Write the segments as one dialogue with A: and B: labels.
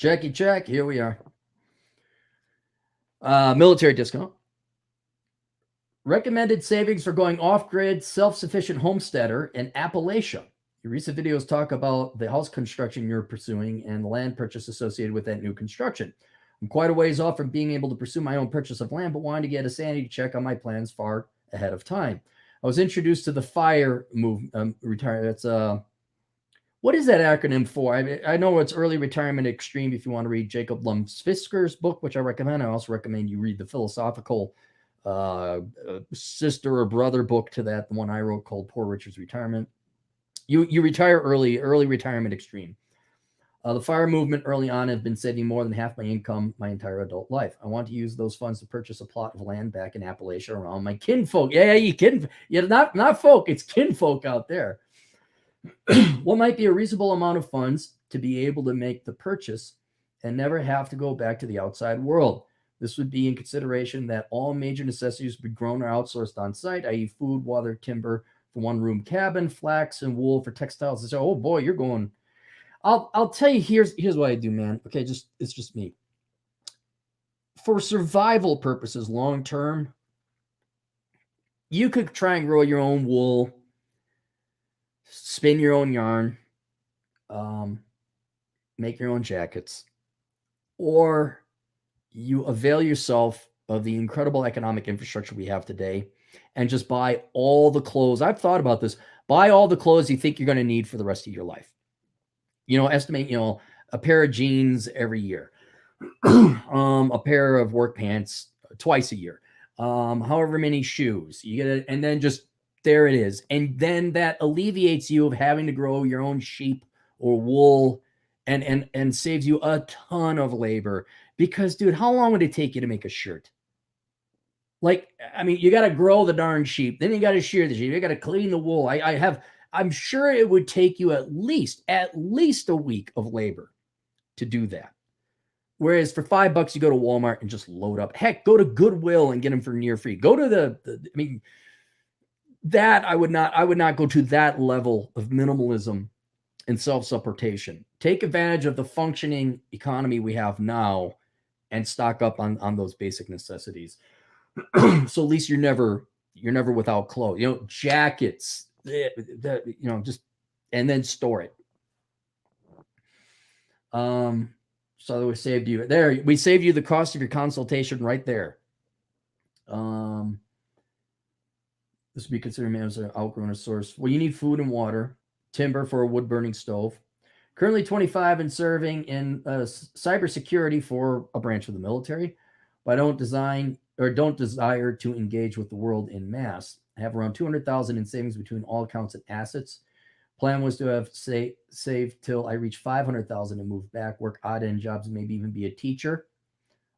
A: Checky check. Here we are. Military discount. Recommended savings for going off-grid, self-sufficient homesteader in Appalachia. Your recent videos talk about the house construction you're pursuing and the land purchase associated with that new construction. I'm quite a ways off from being able to pursue my own purchase of land, but wanted to get a sanity check on my plans far ahead of time. I was introduced to the FIRE movement. That's what is that acronym for? I know it's Early Retirement Extreme. If you want to read Jacob Lumsfisker's book, which I recommend, I also recommend you read the philosophical sister or brother book to that, the one I wrote called Poor Richard's Retirement. You retire early retirement extreme. The FIRE movement early on have been saving more than half my income my entire adult life. I want to use those funds to purchase a plot of land back in Appalachia around my kinfolk. Yeah, you kin, yeah, not folk, it's kinfolk out there. What might be a reasonable amount of funds to be able to make the purchase and never have to go back to the outside world. This would be in consideration that all major necessities would be grown or outsourced on site, i.e. food, water, timber for one-room cabin, flax and wool for textiles. And so, oh boy, you're going. I'll tell you, here's what I do, man. Okay, it's just me. For survival purposes, long term, you could try and grow your own wool, spin your own yarn, make your own jackets, or you avail yourself of the incredible economic infrastructure we have today and just buy all the clothes. I've thought about this. Buy all the clothes you think you're going to need for the rest of your life. Estimate, a pair of jeans every year, a pair of work pants twice a year, however many shoes you get it, and then just there it is. And then that alleviates you of having to grow your own sheep or wool and saves you a ton of labor. Because, dude, how long would it take you to make a shirt? Like, I mean, you got to grow the darn sheep. Then you got to shear the sheep. You got to clean the wool. I'm sure it would take you at least a week of labor to do that. Whereas for $5, you go to Walmart and just load up. Heck, go to Goodwill and get them for near free. Go to that I would not go to that level of minimalism and self-supportation. Take advantage of the functioning economy we have now and stock up on those basic necessities. So at least you're never without clothes. Jackets, just and then store it. So we saved you there. We saved you the cost of your consultation right there. This would be considered as an outgrown source. Well, you need food and water, timber for a wood-burning stove. Currently 25 and serving in cybersecurity for a branch of the military, but I don't desire to engage with the world in mass. I have around 200,000 in savings between all accounts and assets. Plan was to have saved till I reach 500,000 and move back, work odd end jobs, and maybe even be a teacher.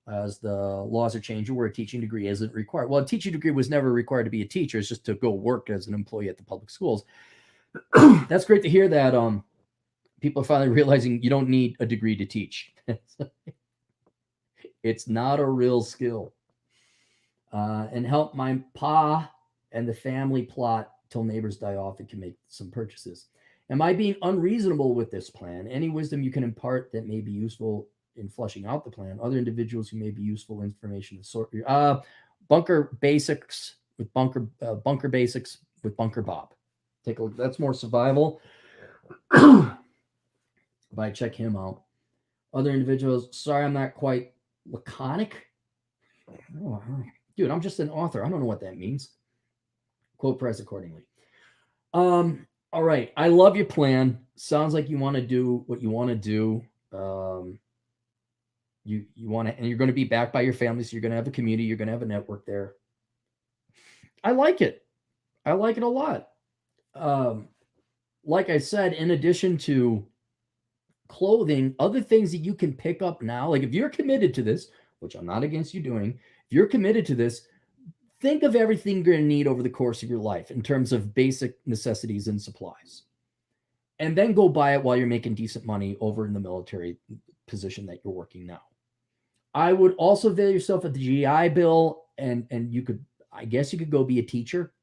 A: As the laws are changing, where a teaching degree isn't required. Well, a teaching degree was never required to be a teacher. It's just to go work as an employee at the public schools. That's great to hear that people are finally realizing you don't need a degree to teach. It's not a real skill. And help my pa and the family plot till neighbors die off and can make some purchases. Am I being unreasonable with this plan? Any wisdom you can impart that may be useful in flushing out the plan? Other individuals who may be useful information to sort. Bunker basics with bunker basics with Bunker Bob. Take a look. That's more survival. But I check him out. Other individuals. Sorry, I'm not quite laconic. Oh, dude, I'm just an author. I don't know what that means. Quote price accordingly. All right. I love your plan. Sounds like you want to do what you want to do. You want to, and you're going to be backed by your family, so you're going to have a community, you're going to have a network there. I like it. I like it a lot. Like I said, in addition to clothing, other things that you can pick up now, like if you're committed to this, which I'm not against you doing, if you're committed to this, think of everything you're going to need over the course of your life in terms of basic necessities and supplies. And then go buy it while you're making decent money over in the military position that you're working now. I would also avail yourself of the GI Bill, and you could, I guess you could go be a teacher,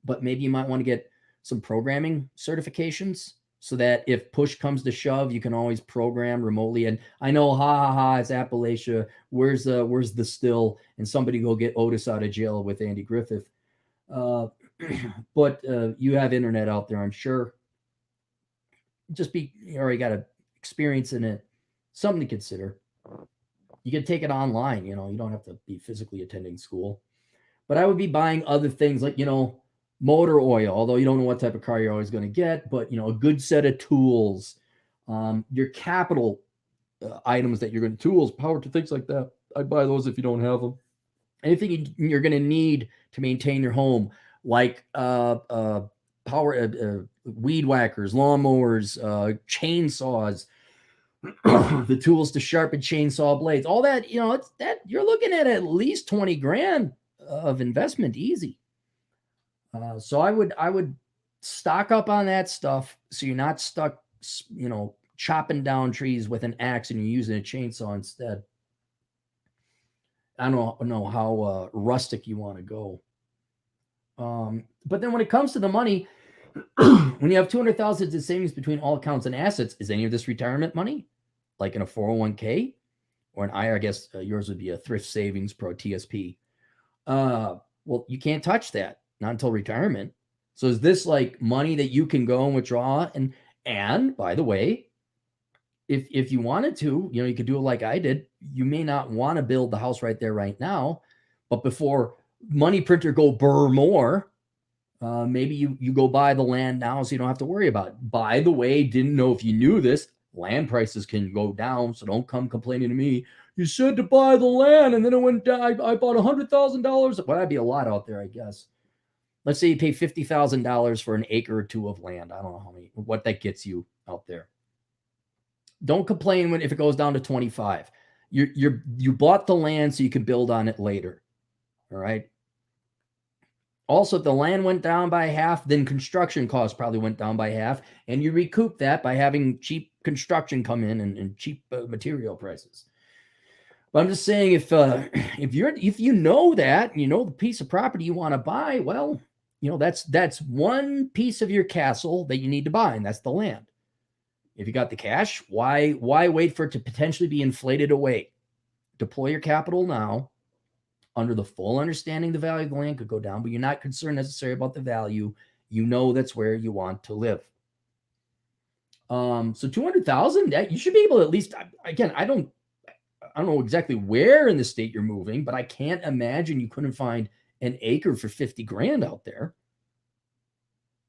A: but maybe you might want to get some programming certifications so that if push comes to shove, you can always program remotely. And I know, ha ha ha, it's Appalachia. Where's the still? And somebody go get Otis out of jail with Andy Griffith. Uh, but you have internet out there, I'm sure. Just be, you already got a experience in it. Something to consider. You can take it online. You don't have to be physically attending school. But I would be buying other things like, motor oil, although you don't know what type of car you're always going to get, but, a good set of tools, your capital items that you're going to, tools, power to things like that. I'd buy those if you don't have them. Anything you're going to need to maintain your home, like weed whackers, lawnmowers, chainsaws, the tools to sharpen chainsaw blades, all that, it's that you're looking at least 20 grand of investment easy. So I would stock up on that stuff so you're not stuck, chopping down trees with an axe and you're using a chainsaw instead. I don't know how rustic you want to go. But then when it comes to the money, when you have 200,000 in savings between all accounts and assets, is any of this retirement money, like in a 401k or an IRA? I guess yours would be a thrift savings pro TSP. Well, you can't touch that, not until retirement. So is this like money that you can go and withdraw? And by the way, if you wanted to, you could do it like I did. You may not want to build the house right there right now, but before money printer go burr more, maybe you go buy the land now so you don't have to worry about it. By the way, didn't know if you knew this, land prices can go down, so don't come complaining to me. You said to buy the land and then it went down. I bought $100,000. Well, that'd be a lot out there, I guess. Let's say you pay $50,000 for an acre or two of land. I don't know what that gets you out there. Don't complain if it goes down to 25. You bought the land so you can build on it later. All right. Also, if the land went down by half, then construction costs probably went down by half, and you recoup that by having cheap construction come in and cheap material prices. But I'm just saying, if you know that, the piece of property you want to buy, well, that's one piece of your castle that you need to buy, and that's the land. If you got the cash, why wait for it to potentially be inflated away? Deploy your capital now, under the full understanding the value of the land could go down, but you're not concerned necessarily about the value. That's where you want to live. So 200,000, you should be able to at least, again, I don't know exactly where in the state you're moving, but I can't imagine you couldn't find an acre for 50 grand out there.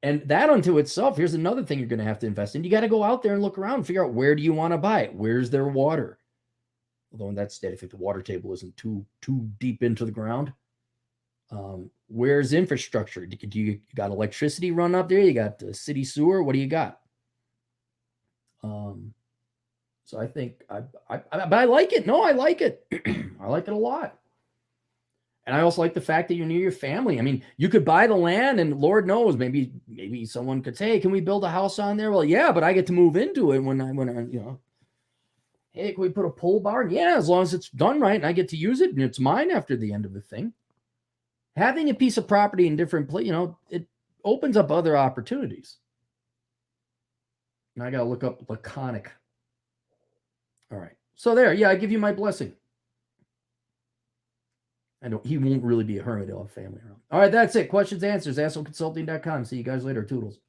A: And that unto itself, here's another thing you're going to have to invest in. You got to go out there and look around and figure out, where do you want to buy it? Where's their water? Although in that state, I think the water table isn't too deep into the ground. Where's infrastructure? Do you got electricity run up there? You got the city sewer? What do you got? So I think but I like it. No, I like it. I like it a lot. And I also like the fact that you're near your family. I mean, you could buy the land and Lord knows, maybe someone could say, hey, can we build a house on there? Well, yeah, but I get to move into it when I hey, can we put a pole barn? Yeah, as long as it's done right and I get to use it and it's mine after the end of the thing. Having a piece of property in different places, it opens up other opportunities. And I got to look up laconic. All right. So there, yeah, I give you my blessing. He won't really be a hermit. He'll have family around. All right, that's it. Questions, answers, assholeconsulting.com. See you guys later. Toodles.